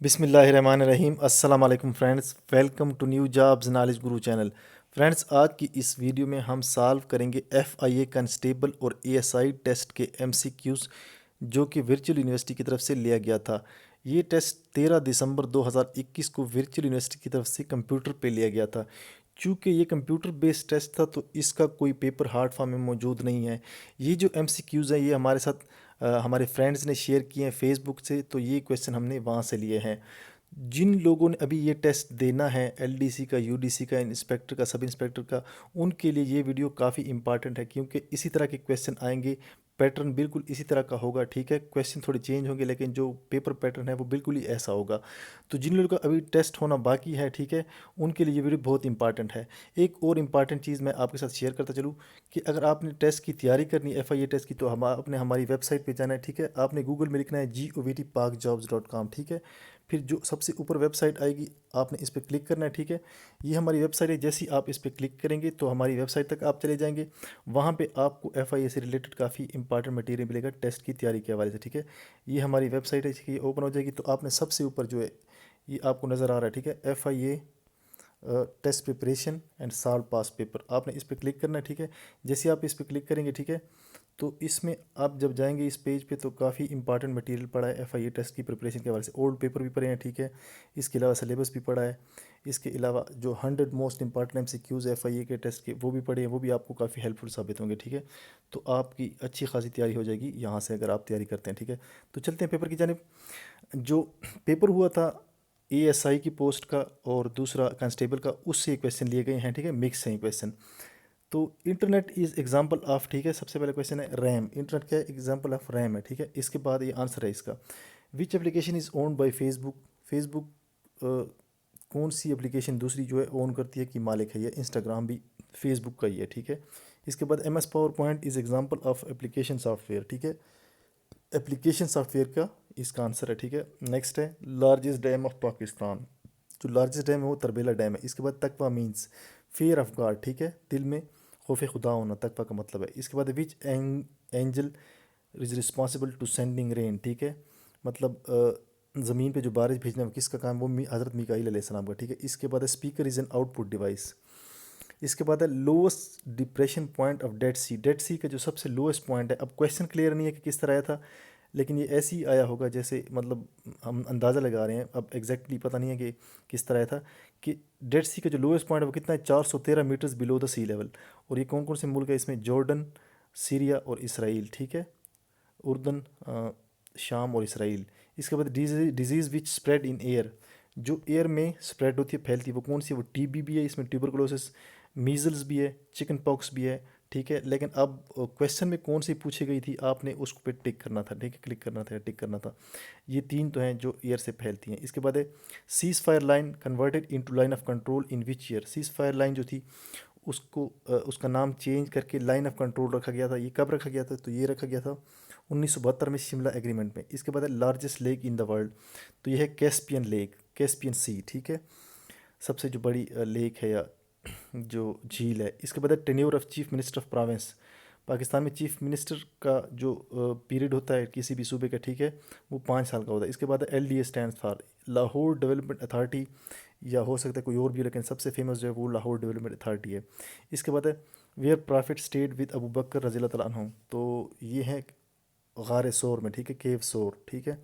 बिस्मिल्लाहिर्रहमानिर्रहीम अस्सलाम वालेकुम friends, welcome to new jobs knowledge guru channel. Friends, आज की इस वीडियो में हम सॉल्व करेंगे FIA कांस्टेबल और ASI टेस्ट के MCQs जो कि वर्चुअल यूनिवर्सिटी की तरफ से लिया गया था। ये टेस्ट 13 दिसंबर 2021 को वर्चुअल यूनिवर्सिटी की तरफ से कंप्यूटर पे लिया गया था। चूँकि ये कंप्यूटर बेस्ड टेस्ट था तो इसका कोई पेपर हार्ड फॉर्म में मौजूद नहीं है। ये जो MCQs हैं ये हमारे साथ हमारे फ्रेंड्स ने शेयर किए हैं फेसबुक से, तो ये क्वेश्चन हमने वहाँ से लिए हैं। जिन लोगों ने अभी ये टेस्ट देना है LDC का, UDC का, इंस्पेक्टर का, सब इंस्पेक्टर का, उनके लिए ये वीडियो काफ़ी इंपॉर्टेंट है क्योंकि इसी तरह के क्वेश्चन आएंगे। पैटर्न बिल्कुल इसी तरह का होगा, ठीक है। क्वेश्चन थोड़े चेंज होंगे लेकिन जो पेपर पैटर्न है वो बिल्कुल ही ऐसा होगा। तो जिन लोगों का अभी टेस्ट होना बाकी है, ठीक है, उनके लिए ये वीडियो बहुत इंपॉर्टेंट है। एक और इम्पॉर्टेंट चीज़ मैं आपके साथ शेयर करता चलूँ कि अगर आपने टेस्ट की तैयारी करनी है, FIA टेस्ट की, तो हम आपने हमारी वेबसाइट पे जाना है, ठीक है। आपने गूगल में लिखना है govtparkjobs.com, ठीक है। फिर जो सबसे ऊपर वेबसाइट आएगी आपने इस पर क्लिक करना है, ठीक है। ये हमारी वेबसाइट है। जैसे ही आप इस पर क्लिक करेंगे तो हमारी वेबसाइट तक आप चले जाएंगे। वहाँ पे आपको FIA से रिलेटेड काफ़ी इंपॉर्टेंट मटेरियल मिलेगा टेस्ट की तैयारी के हवाले से, ठीक है। ये हमारी वेबसाइट है, ये ओपन हो जाएगी तो आपने सबसे ऊपर जो है ये आपको नज़र आ रहा है, ठीक है, FIA test preparation and solve past paper, आपने इस पर क्लिक करना है, ठीक है। जैसे आप इस पर क्लिक करेंगे, ठीक है, तो इसमें आप जब जाएंगे इस पेज पे तो काफ़ी इंपॉर्टेंट मटेरियल पड़ा है FIA टेस्ट की प्रिपरेशन के हवाले से। ओल्ड पेपर भी पढ़े हैं, ठीक है। इसके अलावा सिलेबस भी पढ़ा है। इसके अलावा जो 100 मोस्ट इंपॉर्टेंट MCQs FIA के टेस्ट के वो भी पढ़े हैं, वो भी आपको काफ़ी हेल्पफुल साबित होंगे, ठीक है। तो आपकी अच्छी खासी तैयारी हो जाएगी यहाँ से अगर आप तैयारी करते हैं, ठीक है। तो चलते हैं पेपर की जानिब। जो पेपर हुआ था ASI की पोस्ट का और दूसरा कांस्टेबल का, उससे क्वेश्चन लिए गए हैं, ठीक है, मिक्स हैं क्वेश्चन। तो इंटरनेट इज़ एग्जांपल ऑफ, ठीक है, सबसे पहले क्वेश्चन है रैम। इंटरनेट क्या है? एग्जांपल ऑफ रैम है, ठीक है। इसके बाद ये आंसर है इसका। Which application is owned by Facebook. Facebook कौन सी एप्लीकेशन दूसरी जो है ओन करती है कि मालिक है? ये इंस्टाग्राम भी फेसबुक का ही है, ठीक है। इसके बाद MS power point is example of application software, ठीक है। एप्लीकेशन सॉफ्टवेयर का इसका आंसर है, ठीक है। नेक्स्ट है लार्जेस्ट डैम ऑफ पाकिस्तान। जो लार्जेस्ट डैम है वो तरबेला डैम है। इसके बाद तकवा मीन्स फियर ऑफ गॉड, ठीक है, दिल में खौफ खुदा होना, तकवा का मतलब है। इसके बाद which angel is responsible to sending rain, ठीक है, मतलब ज़मीन पे जो बारिश भेजना है किसका काम? वो हज़रत मीकाईल अलैहिस्सलाम का, ठीक है। इसके बाद speaker is an output device. इसके बाद है lowest depression point of Dead Sea. Dead Sea का जो सबसे लोएस्ट पॉइंट है, अब क्वेश्चन क्लियर नहीं है कि किस तरह आया था, लेकिन ये ऐसे ही आया होगा जैसे, मतलब हम अंदाज़ा लगा रहे हैं, अब एग्जैक्टली पता नहीं है कि किस तरह आया था कि डेड सी का जो लोएस्ट पॉइंट है वो कितना है? 413 metres below the sea level. और ये कौन कौन से मुल्क है इसमें? जॉर्डन, सीरिया और इसराइल, ठीक है। उर्दन, शाम और इसराइल। इसके बाद disease which spread in air. जो एयर में स्प्रेड होती है, फैलती है, वो कौन सी है? वो TB भी है इसमें, ट्यूबरकुलोसिस, मीजल्स भी है, चिकन पॉक्स भी है, ठीक है। लेकिन अब क्वेश्चन में कौन सी पूछी गई थी आपने उस पर टिक करना था, ठीक है, क्लिक करना था या टिक करना था। ये तीन तो हैं जो एयर से फैलती हैं। इसके बाद है cease fire line converted into line of control in which year. Cease fire line जो थी उसको उसका नाम चेंज करके लाइन ऑफ कंट्रोल रखा गया था। ये कब रखा गया था? तो ये रखा गया था 1972 में, शिमला एग्रीमेंट में। इसके बाद है largest lake in the world. तो ये है कैस्पियन लेक, कैस्पियन सी, ठीक है, सबसे जो बड़ी लेक है या जो झील है। इसके बाद है tenure of chief minister of province. Pakistan में चीफ मिनिस्टर का जो पीरियड होता है किसी भी सूबे का, ठीक है, वो 5 साल का होता है। इसके बाद है LDA stand for Lahore development authority, या हो सकता है कोई और भी, लेकिन सबसे फेमस जो है वो लाहौर डेवलपमेंट अथॉरिटी है। इसके बाद है where prophet stayed with Abu Bakr रज़ी अल्लाह तआला अन्हु। तो ये है गार सोर में, ठीक है, केव सोर, ठीक है।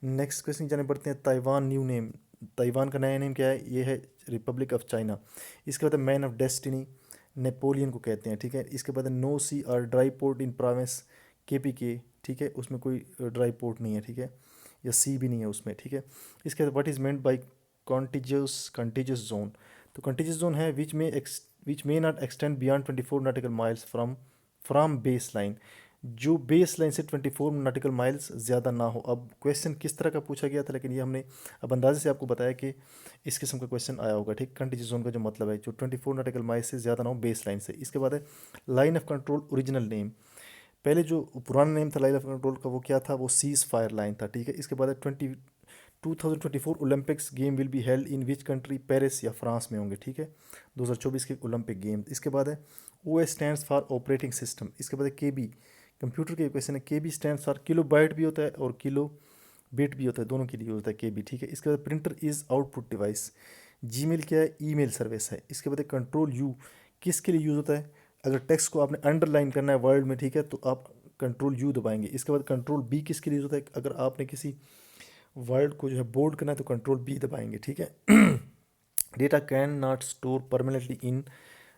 नेक्स्ट क्वेश्चन जाने पड़ते हैं। Taiwan new name. ताइवान का नया नेम क्या है? ये है रिपब्लिक ऑफ चाइना। इसके बाद मैन ऑफ डेस्टिनी, नेपोलियन को कहते हैं, ठीक है। इसके बाद नो सी और dry port in province KPK, ठीक है, उसमें कोई ड्राई पोर्ट नहीं है, ठीक है, या सी भी नहीं है उसमें, ठीक है। इसके बाद what is meant by contiguous zone. तो कॉन्टिजियस जोन है which may not extend beyond 24 nautical miles from base line. जो बेस लाइन से 24 नॉटिकल माइल्स ज़्यादा ना हो। अब क्वेश्चन किस तरह का पूछा गया था, लेकिन ये हमने अब अंदाजे से आपको बताया कि इस किस्म का क्वेश्चन आया होगा, ठीक। कंटीजियस जोन का जो मतलब है जो 24 नॉटिकल माइल से ज़्यादा ना हो बेस लाइन से। इसके बाद है line of control original name. पहले जो पुराना नेम था लाइन ऑफ कंट्रोल का वो क्या था? वो सीज फायर लाइन था, ठीक है। इसके बाद है 2024 Olympics game will be held in which country? Paris या फ्रांस में होंगे, ठीक है, 2024 के ओलंपिक गेम। इसके बाद है OS stands for operating system. इसके बाद है KB, कंप्यूटर के क्वेश्चन है। KB stands for kilo byte भी होता है और किलो बिट भी होता है, दोनों के लिए होता है के बी, ठीक है। इसके बाद printer is output device. Gmail क्या है? ईमेल सर्विस है। इसके बाद कंट्रोल यू किसके लिए यूज़ होता है? अगर टेक्स्ट को आपने अंडरलाइन करना है वर्ड में, ठीक है, तो आप कंट्रोल यू दबाएंगे। इसके बाद कंट्रोल बी किसके लिए यूज़ होता है? अगर आपने किसी वर्ड को जो है बोल्ड करना है तो कंट्रोल बी दबाएंगे, ठीक है। Data can not store permanently in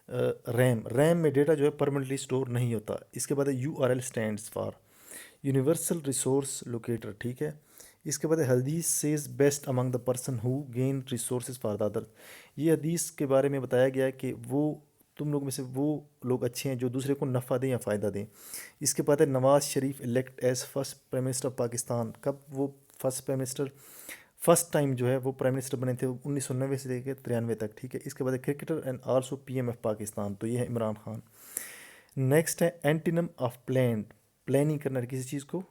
RAM. RAM में डेटा जो है परमानेंटली स्टोर नहीं होता। इसके बाद you R L stands for universal resource locator, ठीक है। इसके बाद हदीस says best among the person who gain resources for the other. ये हदीस के बारे में बताया गया है कि वो तुम लोग में से वो लोग अच्छे हैं जो दूसरे को नफ़ा दें या फ़ायदा दें। इसके बाद है Nawaz Sharif elected as first prime minister of Pakistan. कब वो first prime minister, first time जो है वो प्राइम मिनिस्टर बने थे 1990 से लेकर 93 तक, ठीक है। इसके बाद cricketer and also PM of Pakistan, तो ये है इमरान खान। नेक्स्ट है एंटीनम ऑफ प्लान। प्लानिंग करना, किसी चीज़ को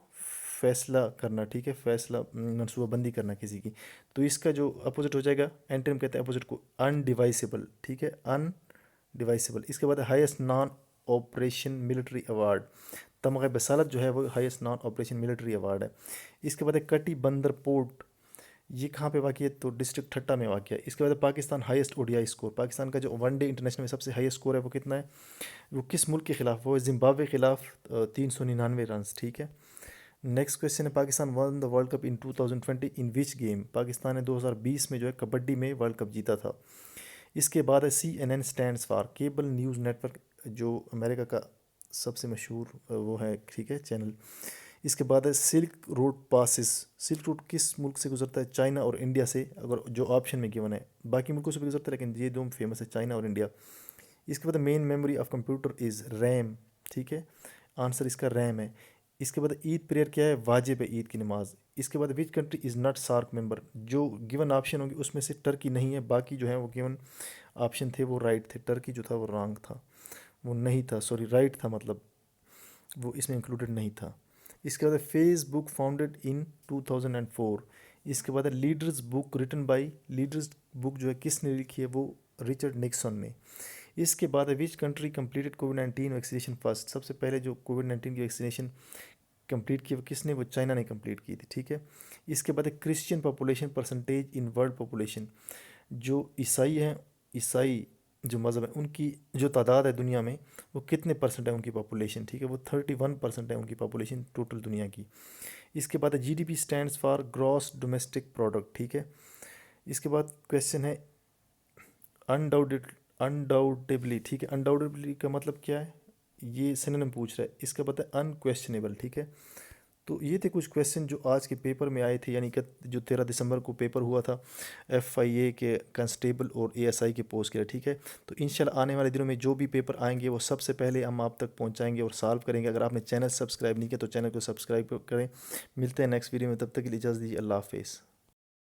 फैसला करना, ठीक है, फैसला मनसूबाबंदी करना किसी की। तो इसका जो अपोजिट हो जाएगा, एंटीनम कहते हैं अपोजिट को अनडिवाइसेबल, ठीक है, अनडिवाइसेबल। इसके बाद highest non operation military award. Tamgha Basalat जो है वो highest non operation military award है। इसके बाद कटी बंदर पोर्ट, ये कहाँ पे वाक़ है? तो डिस्ट्रिक्ट ठट्टा में वाक़ है। इसके बाद Pakistan highest ODI score. Pakistan का जो वनडे इंटरनेशनल में सबसे हाईएस्ट स्कोर है वो कितना है? वो किस मुल्क के ख़िलाफ़? वो जिम्बाब्वे के ख़िलाफ़ 399 रन, ठीक है। नेक्स्ट क्वेश्चन है Pakistan one the world cup in 2020 in which game. Pakistan ने 2020 में जो है कबड्डी में वर्ल्ड कप जीता था। इसके बाद है CNN stands for cable news network, जो अमेरिका का सबसे मशहूर वो है, ठीक है, चैनल। इसके बाद है silk road passes. Silk road किस मुल्क से गुजरता है? चाइना और इंडिया से, अगर जो ऑप्शन में गिवन है। बाकी मुल्कों से भी गुजरता है लेकिन ये दो फेमस है, चाइना और इंडिया। इसके बाद main memory of computer is RAM, ठीक है, आंसर इसका रैम है। इसके बाद ईद प्रेयर क्या है? वाजिब है ईद की नमाज। इसके बाद which country is not SAARC member. जो गिवन ऑप्शन होंगे उसमें से टर्की नहीं है, बाकी जो है वो गिवन ऑप्शन थे वो राइट थे। टर्की जो था वो रॉन्ग था, वो नहीं था, सॉरी राइट था, मतलब वो इसमें इंक्लूडेड नहीं था। इसके बाद फेसबुक फाउंडेड इन 2004। इसके बाद leaders book written by, leaders book जो है किसने लिखी है? वो रिचर्ड निक्सन ने। इसके बाद which country completed covid vaccination first. सबसे पहले जो कोविड-19 की वैक्सीनेशन कंप्लीट की वो किसने? वो चाइना ने कंप्लीट की थी, ठीक है। इसके बाद Christian population percentage in world population. जो ईसाई हैं, ईसाई जो मज़हब है उनकी जो तादाद है दुनिया में वो कितने परसेंट है उनकी पॉपुलेशन, ठीक है, वो 31% है उनकी पॉपुलेशन टोटल दुनिया की। इसके बाद GDP stands for gross domestic product, ठीक है। इसके बाद क्वेश्चन है अनडाउटेबली, ठीक है। अनडाउटेबली का मतलब क्या है? ये सिनोनिम पूछ रहा है। इसका पता है अनक्वेश्चनेबल, ठीक है। तो ये थे कुछ क्वेश्चन जो आज के पेपर में आए थे, यानी कि जो 13 दिसंबर को पेपर हुआ था FIA के कांस्टेबल और ASI के पोस्ट के लिए, ठीक है। तो इंशाल्लाह आने वाले दिनों में जो भी पेपर आएंगे वो सबसे पहले हम आप तक पहुंचाएंगे और सॉल्व करेंगे। अगर आपने चैनल सब्सक्राइब नहीं किया तो चैनल को सब्सक्राइब करें। मिलते हैं नेक्स्ट वीडियो में, तब तक के लिए इजाज़त दीजिए। अल्लाह हाफिज़।